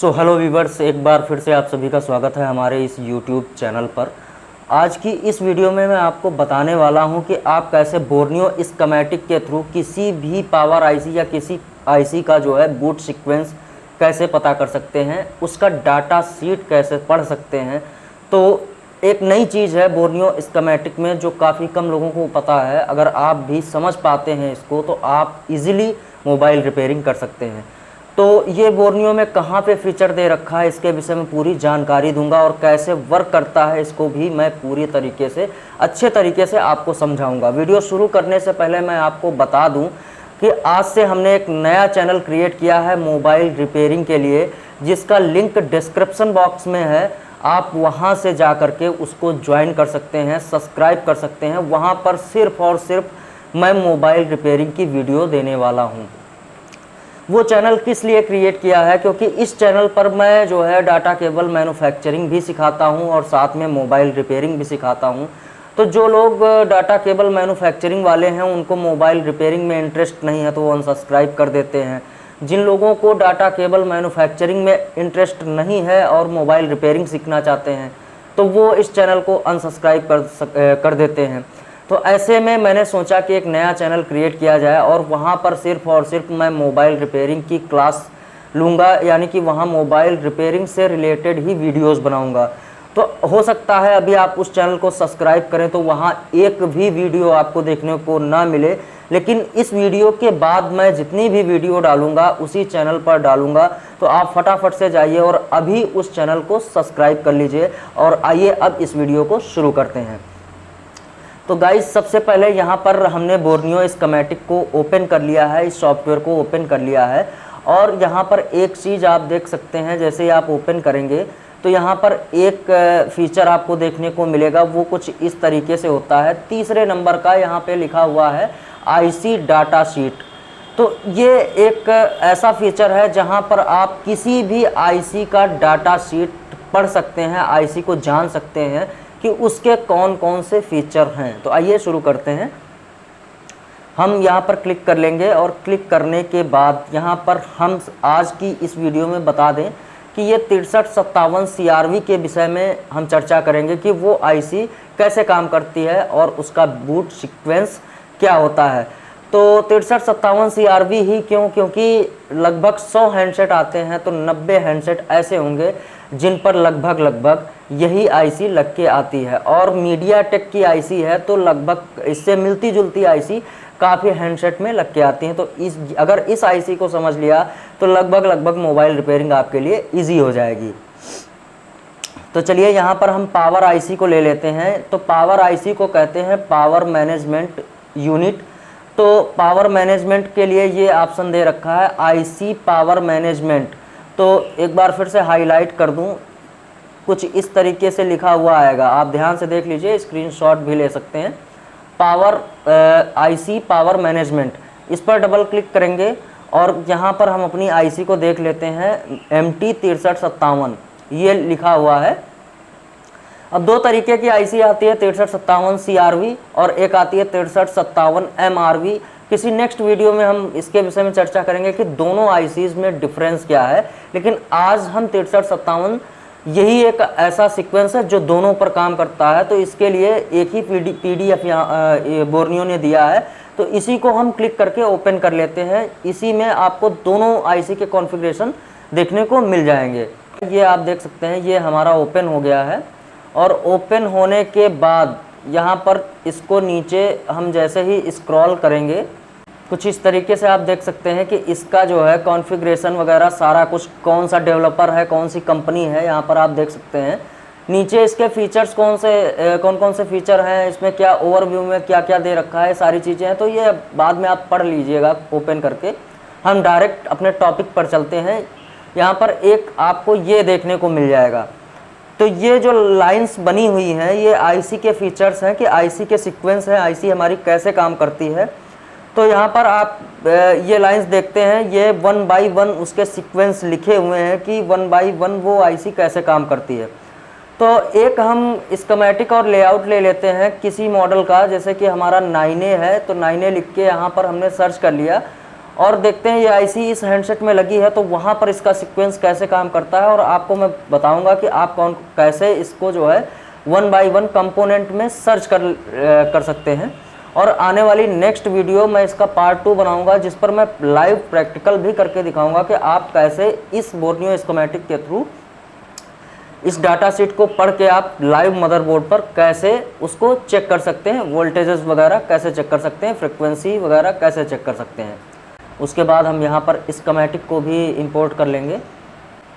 Hello viewers, एक बार फिर से आप सभी का स्वागत है हमारे इस यूट्यूब चैनल पर। आज की इस वीडियो में मैं आपको बताने वाला हूं कि आप कैसे बोर्नियो स्कीमेटिक के थ्रू किसी भी पावर आईसी या किसी आईसी का जो है बूट सीक्वेंस कैसे पता कर सकते हैं, उसका डाटा शीट कैसे पढ़ सकते हैं। तो एक नई चीज़ है बोर्नियो स्कीमेटिक में जो काफ़ी कम लोगों को पता है। अगर आप भी समझ पाते हैं इसको तो आप इजीली मोबाइल रिपेयरिंग कर सकते हैं। तो ये बोर्नियो में कहाँ पे फीचर दे रखा है, इसके विषय में पूरी जानकारी दूंगा और कैसे वर्क करता है इसको भी मैं पूरी तरीके से अच्छे तरीके से आपको समझाऊंगा। वीडियो शुरू करने से पहले मैं आपको बता दूं कि आज से हमने एक नया चैनल क्रिएट किया है मोबाइल रिपेयरिंग के लिए, जिसका लिंक डिस्क्रिप्शन बॉक्स में है। आप वहां से जा करके उसको ज्वाइन कर सकते हैं, सब्सक्राइब कर सकते हैं। वहां पर सिर्फ और सिर्फ मैं मोबाइल रिपेयरिंग की वीडियो देने वाला हूं। वो चैनल किस लिए क्रिएट किया है, क्योंकि इस चैनल पर मैं जो है डाटा केबल मैन्युफैक्चरिंग भी सिखाता हूं और साथ में मोबाइल रिपेयरिंग भी सिखाता हूं। तो जो लोग डाटा केबल मैन्युफैक्चरिंग वाले हैं उनको मोबाइल रिपेयरिंग में इंटरेस्ट नहीं है तो वो अनसब्सक्राइब कर देते हैं। जिन लोगों को डाटा केबल मैन्युफैक्चरिंग में इंटरेस्ट नहीं है और मोबाइल रिपेयरिंग सीखना चाहते हैं तो वो इस चैनल को अनसब्सक्राइब कर देते हैं। तो ऐसे में मैंने सोचा कि एक नया चैनल क्रिएट किया जाए और वहाँ पर सिर्फ और सिर्फ मैं मोबाइल रिपेयरिंग की क्लास लूँगा, यानी कि वहाँ मोबाइल रिपेयरिंग से रिलेटेड ही वीडियोस बनाऊँगा। तो हो सकता है अभी आप उस चैनल को सब्सक्राइब करें तो वहाँ एक भी वीडियो आपको देखने को ना मिले, लेकिन इस वीडियो के बाद मैं जितनी भी वीडियो डालूँगा उसी चैनल पर डालूँगा। तो आप फटाफट से जाइए और अभी उस चैनल को सब्सक्राइब कर लीजिए। और आइए अब इस वीडियो को शुरू करते हैं। तो गाइस, सबसे पहले यहाँ पर हमने बोर्नियो स्कीमेटिक को ओपन कर लिया है, इस सॉफ्टवेयर को ओपन कर लिया है। और यहाँ पर एक चीज़ आप देख सकते हैं, जैसे ही आप ओपन करेंगे तो यहाँ पर एक फीचर आपको देखने को मिलेगा, वो कुछ इस तरीके से होता है। तीसरे नंबर का यहाँ पे लिखा हुआ है आईसी डाटा शीट। तो ये एक ऐसा फीचर है जहाँ पर आप किसी भी आईसी का डाटा शीट पढ़ सकते हैं, आईसी को जान सकते हैं कि उसके कौन कौन से फीचर हैं। तो आइए शुरू करते हैं। हम यहाँ पर क्लिक कर लेंगे और क्लिक करने के बाद यहाँ पर हम आज की इस वीडियो में बता दें कि ये 6357 CRV के विषय में हम चर्चा करेंगे कि वो आईसी कैसे काम करती है और उसका बूट सीक्वेंस क्या होता है। तो 6357 CRV ही क्यों, क्योंकि लगभग 100 हैंडसेट आते हैं तो 90 हैंडसेट ऐसे होंगे जिन पर लगभग यही आईसी लग के आती है। और मीडियाटेक की आईसी है तो लगभग इससे मिलती जुलती आईसी काफ़ी हैंडसेट में लग के आती हैं। तो अगर इस आईसी को समझ लिया तो लगभग मोबाइल रिपेयरिंग आपके लिए इजी हो जाएगी। तो चलिए यहाँ पर हम पावर आईसी को ले लेते हैं। तो पावर आईसी को कहते हैं पावर मैनेजमेंट यूनिट। तो पावर मैनेजमेंट के लिए ये ऑप्शन दे रखा है आईसी पावर मैनेजमेंट। तो एक बार फिर से हाईलाइट कर दूं, कुछ इस तरीके से लिखा हुआ आएगा, आप ध्यान से देख लीजिए, स्क्रीनशॉट भी ले सकते हैं। पावर आईसी पावर मैनेजमेंट, इस पर डबल क्लिक करेंगे और यहाँ पर हम अपनी आईसी को देख लेते हैं। MT 6357 ये लिखा हुआ है। अब दो तरीके की आईसी आती है, 6357 CRV और एक आती है 6357 MRV। किसी नेक्स्ट वीडियो में हम इसके विषय में चर्चा करेंगे कि दोनों आईसीज में डिफरेंस क्या है, लेकिन आज हम 6357 यही एक ऐसा सीक्वेंस है जो दोनों पर काम करता है। तो इसके लिए एक ही PDF बोर्नियो ने दिया है, तो इसी को हम क्लिक करके ओपन कर लेते हैं। इसी में आपको दोनों आईसी के कॉन्फ़िगरेशन देखने को मिल जाएंगे। ये आप देख सकते हैं, ये हमारा ओपन हो गया है। और ओपन होने के बाद यहाँ पर इसको नीचे हम जैसे ही स्क्रॉल करेंगे कुछ इस तरीके से आप देख सकते हैं कि इसका जो है कॉन्फ़िगरेशन वगैरह सारा कुछ, कौन सा डेवलपर है, कौन सी कंपनी है, यहाँ पर आप देख सकते हैं। नीचे इसके फीचर्स कौन कौन से फीचर हैं, इसमें क्या ओवरव्यू में क्या क्या दे रखा है, सारी चीज़ें हैं। तो ये बाद में आप पढ़ लीजिएगा ओपन करके। हम डायरेक्ट अपने टॉपिक पर चलते हैं। यहाँ पर एक आपको ये देखने को मिल जाएगा। तो ये जो लाइंस बनी हुई हैं ये आईसी के फीचर्स हैं कि आईसी के सीक्वेंस हैं, आईसी हमारी कैसे काम करती है। तो यहाँ पर आप ये लाइंस देखते हैं, ये 1 बाई 1 उसके सीक्वेंस लिखे हुए हैं कि 1 बाई 1 वो आईसी कैसे काम करती है। तो एक हम स्कीमेटिक और लेआउट ले लेते हैं किसी मॉडल का, जैसे कि हमारा 9A है। तो 9A लिख के यहाँ पर हमने सर्च कर लिया और देखते हैं ये आईसी इस हैंडसेट में लगी है तो वहाँ पर इसका सीक्वेंस कैसे काम करता है, और आपको मैं बताऊंगा कि आप कैसे इसको जो है 1 बाय 1 कंपोनेंट में सर्च कर सकते हैं। और आने वाली नेक्स्ट वीडियो मैं इसका पार्ट 2 बनाऊंगा, जिस पर मैं लाइव प्रैक्टिकल भी करके दिखाऊंगा कि आप कैसे इस बोर्नियो स्कीमेटिक के थ्रू इस डाटा शीट को पढ़ के आप लाइव मदरबोर्ड पर कैसे उसको चेक कर सकते हैं, वोल्टेजेस वगैरह कैसे चेक कर सकते हैं, फ्रिक्वेंसी वगैरह कैसे चेक कर सकते हैं। उसके बाद हम यहाँ पर स्कीमेटिक को भी इंपोर्ट कर लेंगे।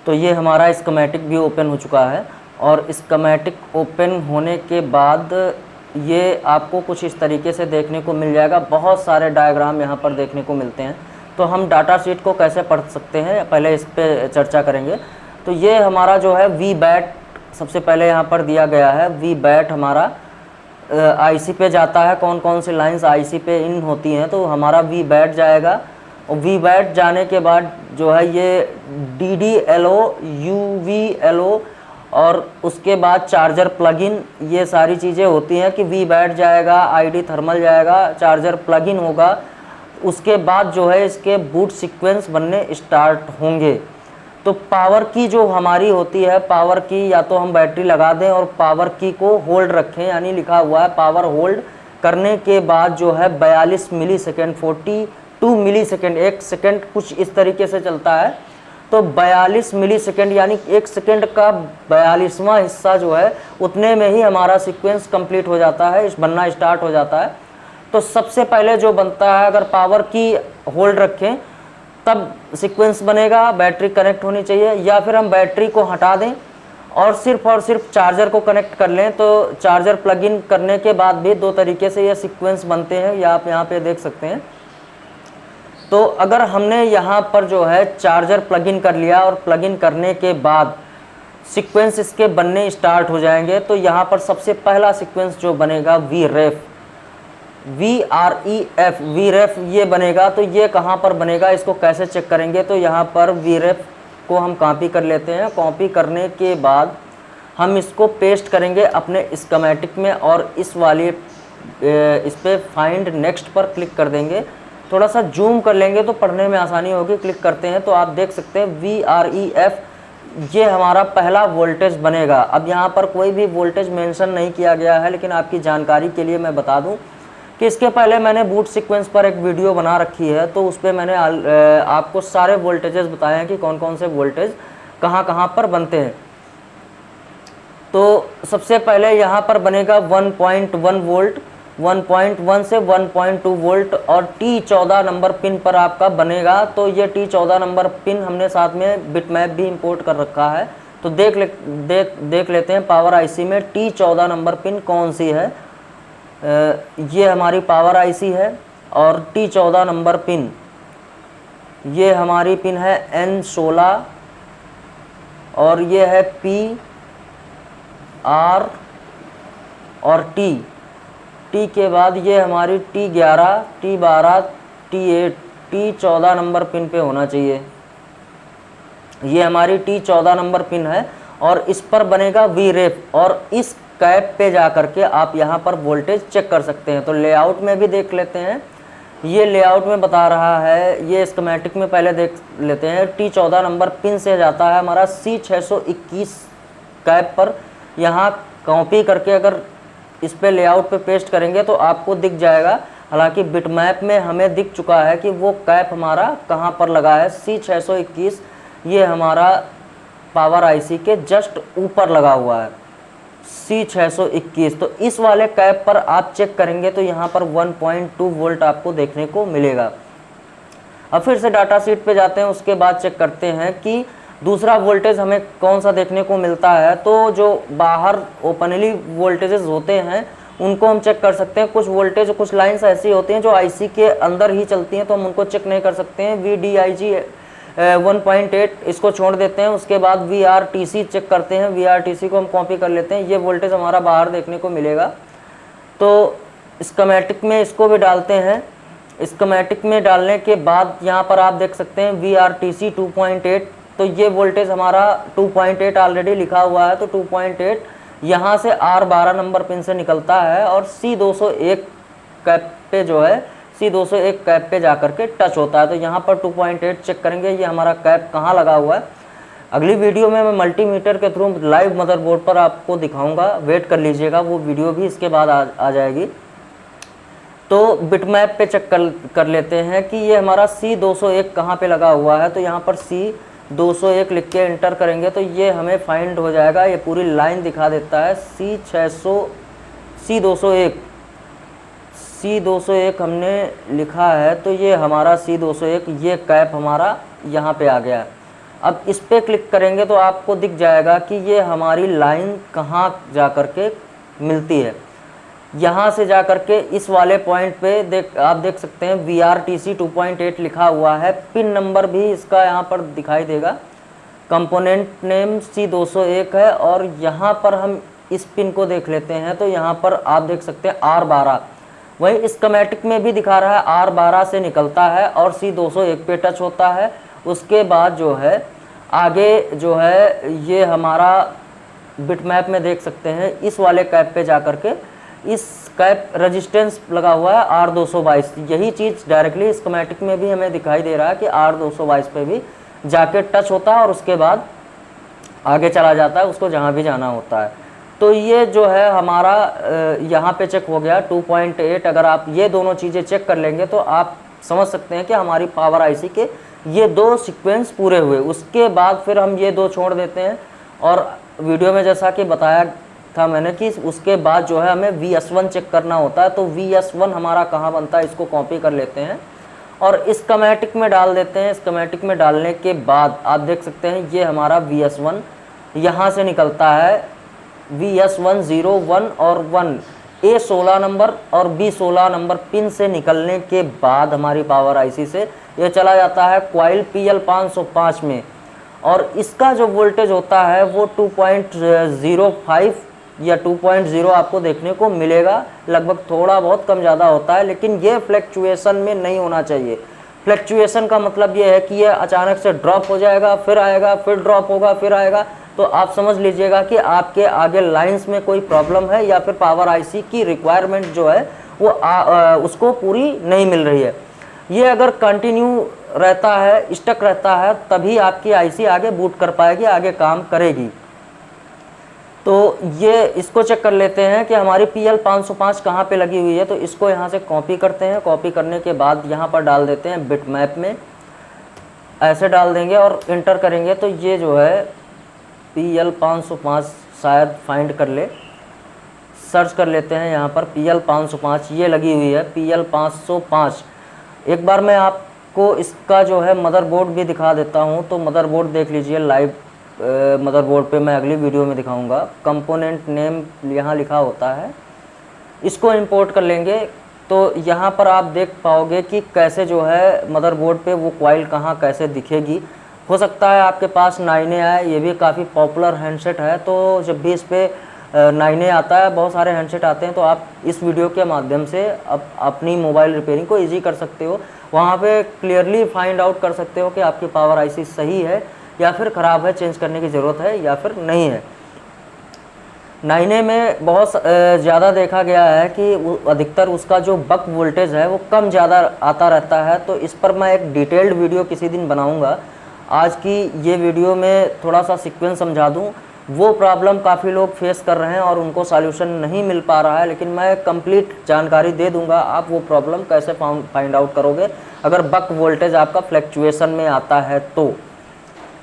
तो ये हमारा स्कीमेटिक भी ओपन हो चुका है, और स्कीमेटिक ओपन होने के बाद ये आपको कुछ इस तरीके से देखने को मिल जाएगा। बहुत सारे डायग्राम यहाँ पर देखने को मिलते हैं। तो हम डाटा शीट को कैसे पढ़ सकते हैं पहले इस पे चर्चा करेंगे। तो ये हमारा जो है वी बैट सबसे पहले यहाँ पर दिया गया है। वी बैट हमारा आईसी पे जाता है, कौन कौन सी लाइंस आईसी पे इन होती हैं, तो हमारा वी बैट जाएगा। और वी बैट जाने के बाद जो है ये DDLO UVLO और उसके बाद चार्जर प्लगइन, ये सारी चीज़ें होती हैं कि वी बैट जाएगा, ID थर्मल जाएगा, चार्जर प्लगइन होगा। उसके बाद जो है इसके बूट सीक्वेंस बनने स्टार्ट होंगे। तो पावर की जो हमारी होती है, पावर की या तो हम बैटरी लगा दें और पावर की को होल्ड रखें, यानी लिखा हुआ है पावर होल्ड करने के बाद जो है 42 मिली सेकेंड 42 मिली सेकेंड, 1 सेकेंड कुछ इस तरीके से चलता है। तो 42 मिली सेकेंड यानी 1 सेकेंड का 42वां हिस्सा जो है उतने में ही हमारा सीक्वेंस कंप्लीट हो जाता है, इस बनना स्टार्ट हो जाता है। तो सबसे पहले जो बनता है, अगर पावर की होल्ड रखें तब सीक्वेंस बनेगा, बैटरी कनेक्ट होनी चाहिए, या फिर हम बैटरी को हटा दें और सिर्फ चार्जर को कनेक्ट कर लें। तो चार्जर प्लग इन करने के बाद भी 2 तरीके से ये सीक्वेंस बनते हैं, या आप यहाँ पे देख सकते हैं। तो अगर हमने यहाँ पर जो है चार्जर प्लग इन कर लिया और प्लग इन करने के बाद सीक्वेंस इसके बनने स्टार्ट हो जाएंगे। तो यहाँ पर सबसे पहला सीक्वेंस जो बनेगा VREF, VREF ये बनेगा। तो ये कहाँ पर बनेगा, इसको कैसे चेक करेंगे, तो यहाँ पर VREF को हम कॉपी कर लेते हैं। कॉपी करने के बाद हम इसको पेस्ट करेंगे अपने स्कीमेटिक में, और इस वाले इस पर फाइंड नेक्स्ट पर क्लिक कर देंगे। थोड़ा सा जूम कर लेंगे तो पढ़ने में आसानी होगी। क्लिक करते हैं तो आप देख सकते हैं VREF, ये हमारा पहला वोल्टेज बनेगा। अब यहाँ पर कोई भी वोल्टेज मेंशन नहीं किया गया है, लेकिन आपकी जानकारी के लिए मैं बता दूं कि इसके पहले मैंने बूट सीक्वेंस पर एक वीडियो बना रखी है। तो उस पर मैंने आपको सारे वोल्टेजेस बताए हैं कि कौन कौन से वोल्टेज कहाँ कहाँ पर बनते हैं। तो सबसे पहले यहाँ पर बनेगा 1.1 वोल्ट, 1.1 से 1.2 वोल्ट, और T14 नंबर पिन पर आपका बनेगा। तो ये T14 नंबर पिन हमने साथ में बिटमैप भी इंपोर्ट कर रखा है। तो देख लेते हैं पावर आईसी में T14 नंबर पिन कौन सी है। ये हमारी पावर आईसी है, और T14 नंबर पिन ये हमारी पिन है N16, और ये है P, R और T के बाद ये हमारी T11, T12, T8, T14 number pin पे होना चाहिए। ये हमारी T14 नंबर पिन है, और इस पर बनेगा VREF, और इस कैप पे जा करके आप यहाँ पर वोल्टेज चेक कर सकते हैं। तो लेआउट में भी देख लेते हैं, ये लेआउट में बता रहा है। ये स्कीमेटिक में पहले देख लेते हैं। T14 नंबर पिन से जाता है हमारा C621 कैप पर। यहाँ कॉपी करके अगर इस पे लेआउट पे पेस्ट करेंगे तो आपको दिख जाएगा। हालांकि बिटमैप में हमें दिख चुका है कि वो कैप हमारा कहाँ पर लगा है। C621 ये हमारा पावर आईसी के जस्ट ऊपर लगा हुआ है, C621। तो इस वाले कैप पर आप चेक करेंगे तो यहाँ पर 1.2 वोल्ट आपको देखने को मिलेगा। अब फिर से डाटा शीट पे जाते हैं, उसके बाद चेक करते हैं कि दूसरा वोल्टेज हमें कौन सा देखने को मिलता है। तो जो बाहर ओपनली वोल्टेजेस होते हैं उनको हम चेक कर सकते हैं। कुछ वोल्टेज, कुछ लाइंस ऐसी होती हैं जो आईसी के अंदर ही चलती हैं, तो हम उनको चेक नहीं कर सकते हैं। VDIG 1.8 इसको छोड़ देते हैं। उसके बाद VRTC चेक करते हैं। VRTC को हम कॉपी कर लेते हैं। ये वोल्टेज हमारा बाहर देखने को मिलेगा। तो स्कीमेटिक में इसको भी डालते हैं। स्कीमेटिक में डालने के बाद यहाँ पर आप देख सकते हैं VRTC 2.8। तो ये वोल्टेज हमारा 2.8 ऑलरेडी लिखा हुआ है। तो 2.8 यहाँ से R12 नंबर पिन से निकलता है, और C201 कैप पे जो है C201 कैप पे जा करके टच होता है। तो यहाँ पर 2.8 चेक करेंगे ये हमारा कैप कहाँ लगा हुआ है। अगली वीडियो में मैं मल्टीमीटर के थ्रू लाइव मदरबोर्ड पर आपको दिखाऊंगा, वेट कर लीजिएगा, वो वीडियो भी इसके बाद आ जाएगी। तो बिटमैप पे चेक कर लेते हैं कि ये हमारा C201 कहाँ पे लगा हुआ है। तो यहाँ पर C201 लिख के एंटर करेंगे तो ये हमें फाइंड हो जाएगा, ये पूरी लाइन दिखा देता है। C201 हमने लिखा है तो ये हमारा C201, ये कैप हमारा यहाँ पे आ गया है। अब इस पर क्लिक करेंगे तो आपको दिख जाएगा कि ये हमारी लाइन कहाँ जा कर के मिलती है। यहाँ से जा कर के इस वाले पॉइंट पे आप देख सकते हैं VRTC 2.8 लिखा हुआ है। पिन नंबर भी इसका यहाँ पर दिखाई देगा। कंपोनेंट नेम C201 है और यहाँ पर हम इस पिन को देख लेते हैं तो यहाँ पर आप देख सकते हैं R12, वही इस स्कीमेटिक में भी दिखा रहा है R12 से निकलता है और C201 पे टच होता है। उसके बाद जो है आगे जो है ये हमारा बिटमैप में देख सकते हैं इस वाले कैप पे जा कर के इस कैप रेजिस्टेंस लगा हुआ है R222। यही चीज़ डायरेक्टली स्कीमेटिक में भी हमें दिखाई दे रहा है कि R222 पे भी जाके टच होता है और उसके बाद आगे चला जाता है उसको जहाँ भी जाना होता है। तो ये जो है हमारा यहाँ पे चेक हो गया 2.8। अगर आप ये दोनों चीज़ें चेक कर लेंगे तो आप समझ सकते हैं कि हमारी पावर आईसी के ये दो सीक्वेंस पूरे हुए। उसके बाद फिर हम ये दो छोड़ देते हैं और वीडियो में जैसा कि बताया था मैंने कि उसके बाद जो है हमें VS1 चेक करना होता है। तो VS1 हमारा कहाँ बनता है, इसको कॉपी कर लेते हैं और इस स्कीमेटिक में डाल देते हैं। स्कीमेटिक में डालने के बाद आप देख सकते हैं ये हमारा VS1 यहाँ से निकलता है। VS1 0 1 और 1 A16 नंबर और B16 नंबर पिन से निकलने के बाद हमारी पावर आईसी से ये चला जाता है कॉइल PL505 में और इसका जो वोल्टेज होता है वो 2.05 या 2.0 आपको देखने को मिलेगा। लगभग थोड़ा बहुत कम ज़्यादा होता है लेकिन ये फ्लैक्चुएशन में नहीं होना चाहिए। फ्लैक्चुएशन का मतलब ये है कि ये अचानक से ड्रॉप हो जाएगा, फिर आएगा, फिर ड्रॉप होगा, फिर आएगा। तो आप समझ लीजिएगा कि आपके आगे लाइंस में कोई प्रॉब्लम है या फिर पावर आईसी की रिक्वायरमेंट जो है वो उसको पूरी नहीं मिल रही है। ये अगर कंटिन्यू रहता है, स्टक रहता है, तभी आपकी आईसी आगे बूट कर पाएगी, आगे काम करेगी। तो ये इसको चेक कर लेते हैं कि हमारी PL505 कहाँ पे लगी हुई है। तो इसको यहाँ से कॉपी करते हैं। कॉपी करने के बाद यहाँ पर डाल देते हैं बिटमैप में, ऐसे डाल देंगे और इंटर करेंगे तो ये जो है PL505 शायद फाइंड कर ले। सर्च कर लेते हैं यहाँ पर PL505, ये लगी हुई है PL505। एक बार मैं आपको इसका जो है मदरबोर्ड भी दिखा देता हूँ। तो मदरबोर्ड देख लीजिए, लाइव मदरबोर्ड पे मैं अगली वीडियो में दिखाऊंगा। कंपोनेंट नेम यहाँ लिखा होता है, इसको इंपोर्ट कर लेंगे तो यहाँ पर आप देख पाओगे कि कैसे जो है मदरबोर्ड पे वो कॉइल कहाँ कैसे दिखेगी। हो सकता है आपके पास 9A आए, ये भी काफ़ी पॉपुलर हैंडसेट है। तो जब भी इस पर 9A आता है, बहुत सारे हैंडसेट आते हैं, तो आप इस वीडियो के माध्यम से अपनी मोबाइल रिपेयरिंग को ईजी कर सकते हो। वहाँ पे क्लियरली फाइंड आउट कर सकते हो कि आपकी पावर आईसी सही है या फिर ख़राब है, चेंज करने की ज़रूरत है या फिर नहीं है। 9A में बहुत ज़्यादा देखा गया है कि अधिकतर उसका जो बक वोल्टेज है वो कम ज़्यादा आता रहता है। तो इस पर मैं एक डिटेल्ड वीडियो किसी दिन बनाऊंगा। आज की ये वीडियो में थोड़ा सा सीक्वेंस समझा दूं। वो प्रॉब्लम काफ़ी लोग फेस कर रहे हैं और उनको सॉल्यूशन नहीं मिल पा रहा है, लेकिन मैं कंप्लीट जानकारी दे दूंगा आप वो प्रॉब्लम कैसे फाइंड आउट करोगे अगर बक वोल्टेज आपका फ्लैक्चुएशन में आता है।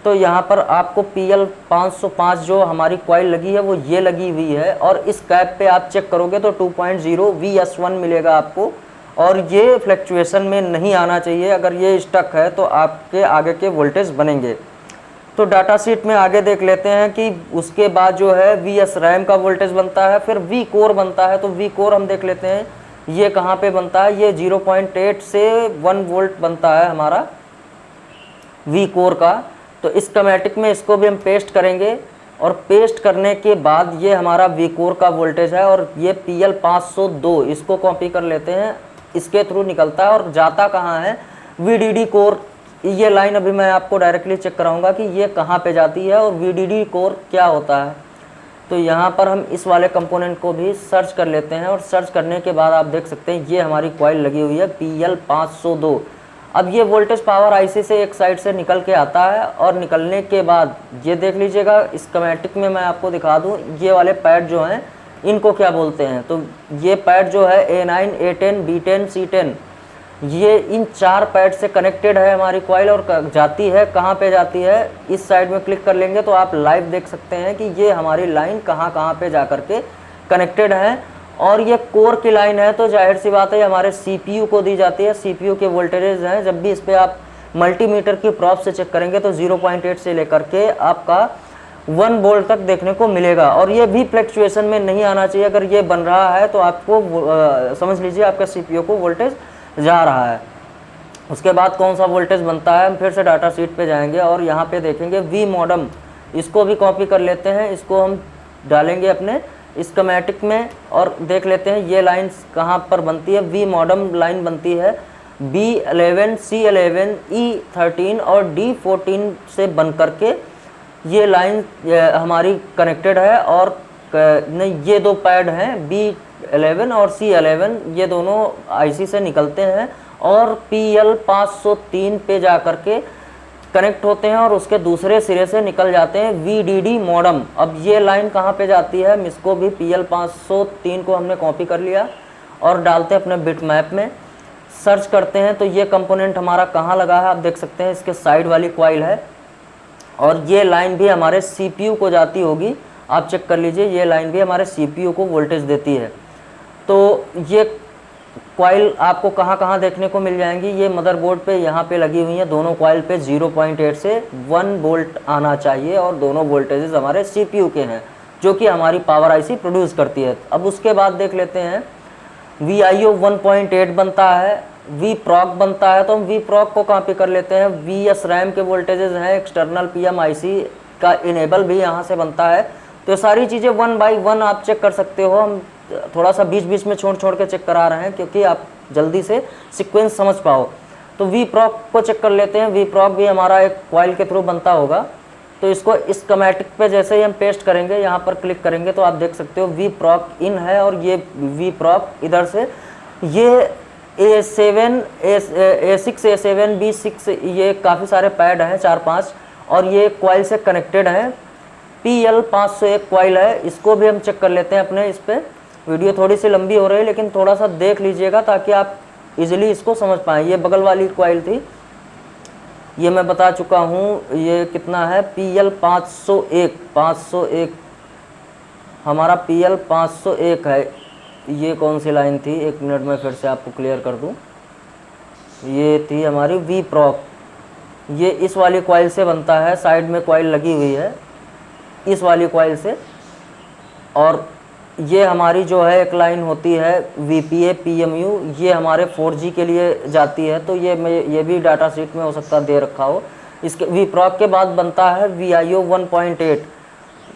तो यहाँ पर आपको PL505 जो हमारी कॉइल लगी है वो ये लगी हुई है और इस कैप पे आप चेक करोगे तो 2.0 VS1 मिलेगा आपको और ये फ्लैक्चुएशन में नहीं आना चाहिए। अगर ये स्टक है तो आपके आगे के वोल्टेज बनेंगे। तो डाटा शीट में आगे देख लेते हैं कि उसके बाद जो है VS रैम का वोल्टेज बनता है, फिर V कोर बनता है। तो V कोर हम देख लेते हैं ये कहाँ पे बनता है। ये 0.8 से 1 वोल्ट बनता है हमारा V कोर का। तो इस स्कीमेटिक में इसको भी हम पेस्ट करेंगे और पेस्ट करने के बाद ये हमारा V कोर का वोल्टेज है और ये PL502, इसको कॉपी कर लेते हैं। इसके थ्रू निकलता है और जाता कहाँ है, VDD कोर। ये लाइन अभी मैं आपको डायरेक्टली चेक कराऊंगा कि ये कहाँ पे जाती है और VDD कोर क्या होता है। तो यहाँ पर हम इस वाले कंपोनेंट को भी सर्च कर लेते हैं और सर्च करने के बाद आप देख सकते हैं ये हमारी कॉइल लगी हुई है PL502। अब ये वोल्टेज पावर आईसी से एक साइड से निकल के आता है और निकलने के बाद ये देख लीजिएगा, इस स्कीमेटिक में मैं आपको दिखा दूँ ये वाले पैड जो हैं इनको क्या बोलते हैं। तो ये पैड जो है A9, A10, B10, C10, ये इन 4 पैड से कनेक्टेड है हमारी कॉइल और जाती है कहाँ पे जाती है, इस साइड में क्लिक कर लेंगे तो आप लाइव देख सकते हैं कि ये हमारी लाइन कहाँ कहाँ पे जा कर के कनेक्टेड है। और ये कोर की लाइन है तो जाहिर सी बात है हमारे CPU को दी जाती है। CPU के वोल्टेजेस हैं, जब भी इस पर आप मल्टीमीटर की प्रॉब से चेक करेंगे तो 0.8 से लेकर के आपका 1 वोल्ट तक देखने को मिलेगा। और ये भी फ्लक्चुएशन में नहीं आना चाहिए। अगर ये बन रहा है तो आपको समझ लीजिए आपका CPU को वोल्टेज जा रहा है। उसके बाद कौन सा वोल्टेज बनता है, हम फिर से डाटा शीट पे जाएंगे और यहाँ पे देखेंगे V मॉडम, इसको भी कॉपी कर लेते हैं, इसको हम डालेंगे अपने स्कीमेटिक में और देख लेते हैं ये लाइन कहाँ पर बनती है। V मॉडम लाइन बनती है B11, C11, E13 और D14 से बन करके ये लाइन हमारी कनेक्टेड है। और नहीं, ये 2 पैड हैं B11 और C11, ये दोनों आईसी से निकलते हैं और PL503 पे जा कर के कनेक्ट होते हैं और उसके दूसरे सिरे से निकल जाते हैं VDD मॉडम। अब ये लाइन कहाँ पे जाती है, इसको भी PL503 को हमने कॉपी कर लिया और डालते हैं अपने बिट मैप में, सर्च करते हैं तो ये कंपोनेंट हमारा कहाँ लगा है, आप देख सकते हैं इसके साइड वाली कॉइल है। और ये लाइन भी हमारे CPU को जाती होगी, आप चेक कर लीजिए, ये लाइन भी हमारे CPU को वोल्टेज देती है। तो ये कॉइल आपको कहाँ कहाँ देखने को मिल जाएंगी, ये मदरबोर्ड पे यहाँ पे लगी हुई हैं। दोनों कॉइल पे 0.8 से 1 वोल्ट आना चाहिए और दोनों वोल्टेजेस हमारे CPU के हैं जो कि हमारी पावर आईसी प्रोड्यूस करती है। अब उसके बाद देख लेते हैं VIO 1.8 बनता है, VPROC बनता है, तो हम VPROC को कॉपी कर लेते हैं। VSRAM के वोल्टेजेस हैं, एक्सटर्नल PMIC का इनेबल भी यहाँ से बनता है। तो सारी चीज़ें 1 बाई 1 आप चेक कर सकते हो। हम थोड़ा सा बीच बीच में छोड़ के चेक करा रहे हैं क्योंकि आप जल्दी से सीक्वेंस समझ पाओ। तो VPROC को चेक कर लेते हैं। VPROC भी हमारा एक कॉइल के थ्रू बनता होगा। तो इसको इस स्कीमेटिक पे जैसे ही हम पेस्ट करेंगे, यहाँ पर क्लिक करेंगे तो आप देख सकते हो VPROC इन है और ये VPROC इधर से ये A7, A6, A7, B6, ये काफ़ी सारे पैड हैं 4-5 और ये कॉइल से कनेक्टेड हैं। PL501 कॉइल है, इसको भी हम चेक कर लेते हैं अपने इस पर। वीडियो थोड़ी सी लंबी हो रही है लेकिन थोड़ा सा देख लीजिएगा ताकि आप इजीली इसको समझ पाएँ। ये बगल वाली कॉइल थी, ये मैं बता चुका हूँ। ये कितना है, PL501 हमारा PL501 है। ये कौन सी लाइन थी, 1 मिनट में फिर से आपको क्लियर कर दूँ। ये थी हमारी VPROC, ये इस वाली कॉइल से बनता है। साइड में कॉइल लगी हुई है इस वाली कॉइल से। और ये हमारी जो है एक लाइन होती है VPA PMU, ये हमारे 4G के लिए जाती है। तो ये भी डाटा शीट में हो सकता है दे रखा हो। इसके VPROC के बाद बनता है VIO 1.8,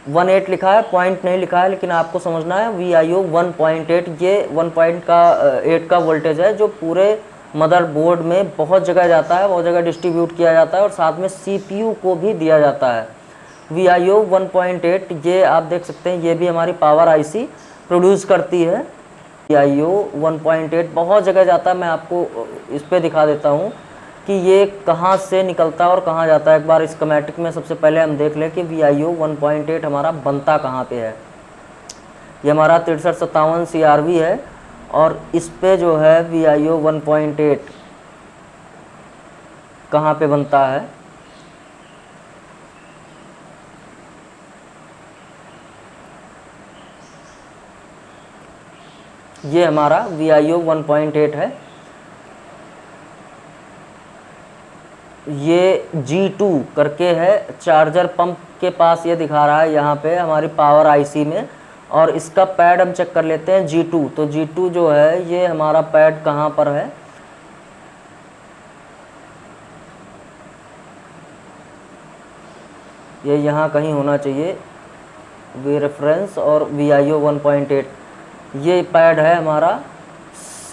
18 लिखा है, पॉइंट नहीं लिखा है, लेकिन आपको समझना है VIO 1.8। ये 1.8 का वोल्टेज है जो पूरे मदरबोर्ड में बहुत जगह जाता है, बहुत जगह डिस्ट्रीब्यूट किया जाता है और साथ में CPU को भी दिया जाता है। VIO 1.8 ये आप देख सकते हैं, ये भी हमारी पावर आईसी प्रोड्यूस करती है। VIO 1.8 बहुत जगह जाता है, मैं आपको इस पे दिखा देता हूँ कि ये कहाँ से निकलता है और कहाँ जाता है। एक बार स्कीमेटिक में सबसे पहले हम देख लें कि VIO 1.8 हमारा बनता कहाँ पे है। ये हमारा 6357 CRV है और इस पे जो है VIO 1.8 कहाँ पे बनता है, ये हमारा VIO 1.8 है। ये G2 करके है, चार्जर पंप के पास ये दिखा रहा है यहाँ पे हमारी पावर आईसी में। और इसका पैड हम चेक कर लेते हैं G2। तो G2 जो है ये हमारा पैड कहाँ पर है, ये यहाँ कहीं होना चाहिए, V रेफरेंस और VIO 1.8 ये पैड है हमारा। C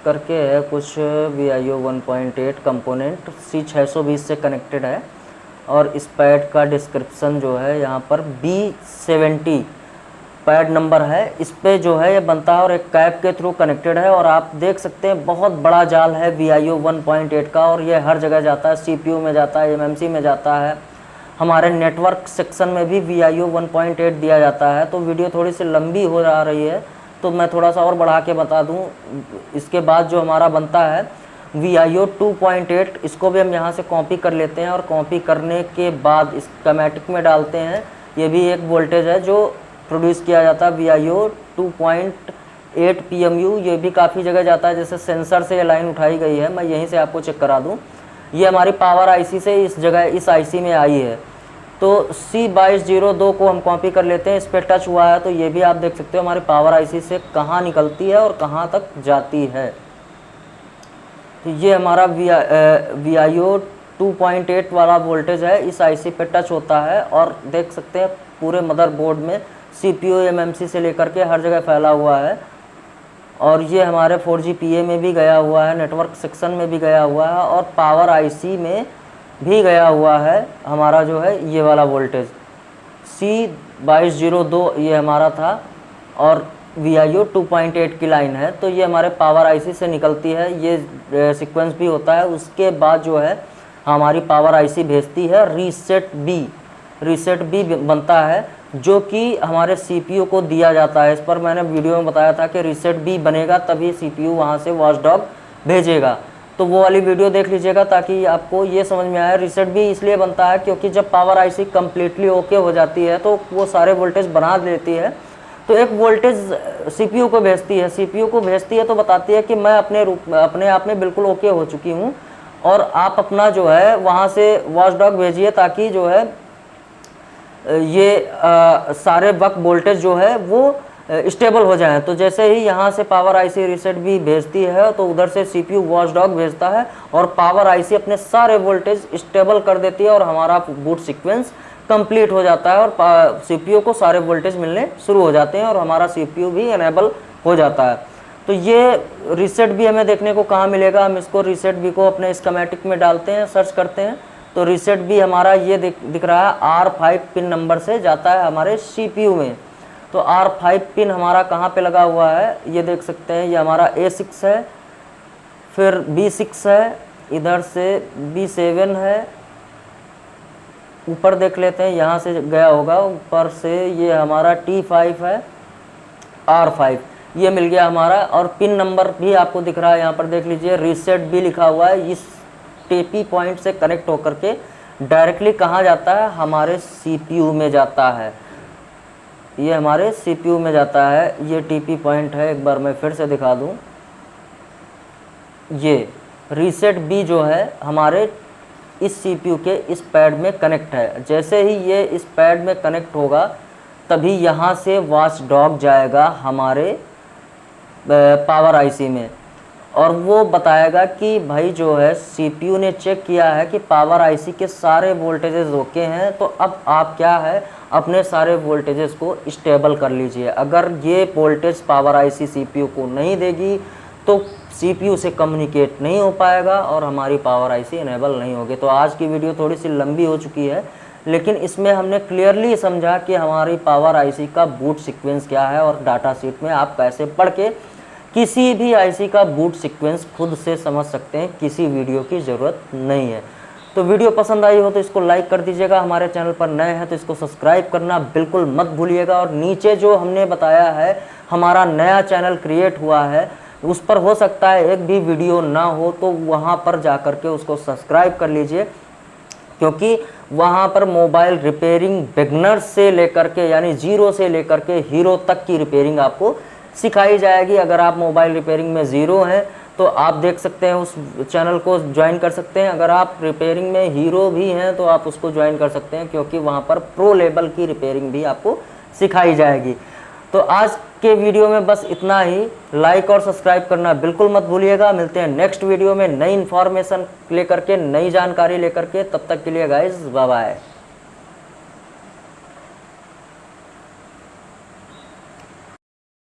करके है कुछ VIO 1.8 कंपोनेंट, C620 से कनेक्टेड है। और इस पैड का डिस्क्रिप्शन जो है यहाँ पर B70 पैड नंबर है, इस पे जो है ये बनता है और एक कैप के थ्रू कनेक्टेड है। और आप देख सकते हैं बहुत बड़ा जाल है VIO 1.8 का, और ये हर जगह जाता है, CPU में जाता है, MMC में जाता है, हमारे नेटवर्क सेक्शन में भी VIO 1.8 दिया जाता है। तो वीडियो थोड़ी सी लंबी हो जा रही है तो मैं थोड़ा सा और बढ़ा के बता दूं। इसके बाद जो हमारा बनता है VIO 2.8, इसको भी हम यहाँ से कॉपी कर लेते हैं और कॉपी करने के बाद इस स्कीमेटिक में डालते हैं। ये भी एक वोल्टेज है जो प्रोड्यूस किया जाता है VIO 2.8 PMU, ये भी काफ़ी जगह जाता है, जैसे सेंसर से ये लाइन उठाई गई है, मैं यहीं से आपको चेक करा दूँ। ये हमारी पावर IC से इस जगह इस IC में आई है। तो C2202 को हम कॉपी कर लेते हैं, इस पर टच हुआ है तो ये भी आप देख सकते हो हमारी पावर IC से कहाँ निकलती है और कहाँ तक जाती है। तो ये हमारा VIO 2.8 वाला वोल्टेज है, इस IC पे टच होता है और देख सकते हैं पूरे मदरबोर्ड में CPU MMC से लेकर के हर जगह फैला हुआ है। और ये हमारे 4G में भी गया हुआ है, नेटवर्क सेक्शन में भी गया हुआ है और पावर IC में भी गया हुआ है हमारा जो है ये वाला वोल्टेज C2202 ये हमारा था, और VIO 2.8 की लाइन है। तो ये हमारे पावर IC से निकलती है, ये सीक्वेंस भी होता है। उसके बाद जो है हमारी पावर IC भेजती है रीसेट बी बनता है, जो कि हमारे CPU को दिया जाता है। इस पर मैंने वीडियो में बताया था कि रीसेट बी बनेगा तभी CPU वहाँ से वॉचडॉग भेजेगा, तो वो वाली वीडियो देख लीजिएगा ताकि आपको ये समझ में आए। रीसेट बी इसलिए बनता है क्योंकि जब पावर IC कम्प्लीटली ओके हो जाती है तो वो सारे वोल्टेज बना देती है, तो एक वोल्टेज CPU को भेजती है। CPU को भेजती है तो बताती है कि मैं अपने आप में बिल्कुल ओके हो चुकी हूँ और आप अपना जो है वहाँ से वॉचडॉग भेजिए ताकि जो है ये सारे बक वोल्टेज जो है वो स्टेबल हो जाए। तो जैसे ही यहाँ से पावर IC रीसेट भी भेजती है तो उधर से CPU वॉचडॉग भेजता है और पावर IC अपने सारे वोल्टेज स्टेबल कर देती है और हमारा बूट सीक्वेंस कंप्लीट हो जाता है और CPU को सारे वोल्टेज मिलने शुरू हो जाते हैं और हमारा CPU भी इनेबल हो जाता है। तो ये रीसेट भी हमें देखने को कहाँ मिलेगा, हम इसको रीसेट भी को अपने स्कीमेटिक में डालते हैं, सर्च करते हैं तो रीसेट भी हमारा ये दिख रहा है R5 पिन नंबर से जाता है हमारे CPU में। तो R5 पिन हमारा कहाँ पे लगा हुआ है ये देख सकते हैं, ये हमारा A6 है, फिर B6 है, इधर से B7 है, ऊपर देख लेते हैं यहाँ से गया होगा ऊपर से, ये हमारा T5 है, R5 ये मिल गया हमारा। और पिन नंबर भी आपको दिख रहा है यहाँ पर देख लीजिए, रीसेट भी लिखा हुआ है। इस TP पॉइंट से कनेक्ट होकर के डायरेक्टली कहाँ जाता है, हमारे CPU में जाता है, ये हमारे CPU में जाता है। ये TP पॉइंट है, एक बार मैं फिर से दिखा दूँ, ये रीसेट बी जो है हमारे इस CPU के इस पैड में कनेक्ट है। जैसे ही ये इस पैड में कनेक्ट होगा तभी यहाँ से वॉचडॉग जाएगा हमारे पावर IC में और वो बताएगा कि भाई जो है CPU ने चेक किया है कि पावर IC के सारे वोल्टेजेस ओके हैं, तो अब आप क्या है अपने सारे वोल्टेजेस को स्टेबल कर लीजिए। अगर ये वोल्टेज पावर IC CPU को नहीं देगी तो CPU से कम्युनिकेट नहीं हो पाएगा और हमारी पावर IC इनेबल नहीं होगी। तो आज की वीडियो थोड़ी सी लंबी हो चुकी है, लेकिन इसमें हमने क्लियरली समझा कि हमारी पावर IC का बूट सीक्वेंस क्या है और डाटा शीट में आप कैसे पढ़ के किसी भी IC का बूट सीक्वेंस खुद से समझ सकते हैं, किसी वीडियो की ज़रूरत नहीं है। तो वीडियो पसंद आई हो तो इसको लाइक कर दीजिएगा, हमारे चैनल पर नए हैं तो इसको सब्सक्राइब करना बिल्कुल मत भूलिएगा। और नीचे जो हमने बताया है हमारा नया चैनल क्रिएट हुआ है, उस पर हो सकता है एक भी वीडियो ना हो, तो वहाँ पर जा कर के उसको सब्सक्राइब कर लीजिए, क्योंकि वहाँ पर मोबाइल रिपेयरिंग बिगनर्स से लेकर के यानी जीरो से लेकर के हीरो तक की रिपेयरिंग आपको सिखाई जाएगी। अगर आप मोबाइल रिपेयरिंग में ज़ीरो हैं तो आप देख सकते हैं उस चैनल को ज्वाइन कर सकते हैं। अगर आप रिपेयरिंग में हीरो भी हैं तो आप उसको ज्वाइन कर सकते हैं, क्योंकि वहाँ पर प्रो लेवल की रिपेयरिंग भी आपको सिखाई जाएगी। तो आज के वीडियो में बस इतना ही, लाइक और सब्सक्राइब करना बिल्कुल मत भूलिएगा। मिलते हैं नेक्स्ट वीडियो में नई इन्फॉर्मेशन लेकर के, नई जानकारी लेकर के। तब तक के लिए गाइस बाय बाय।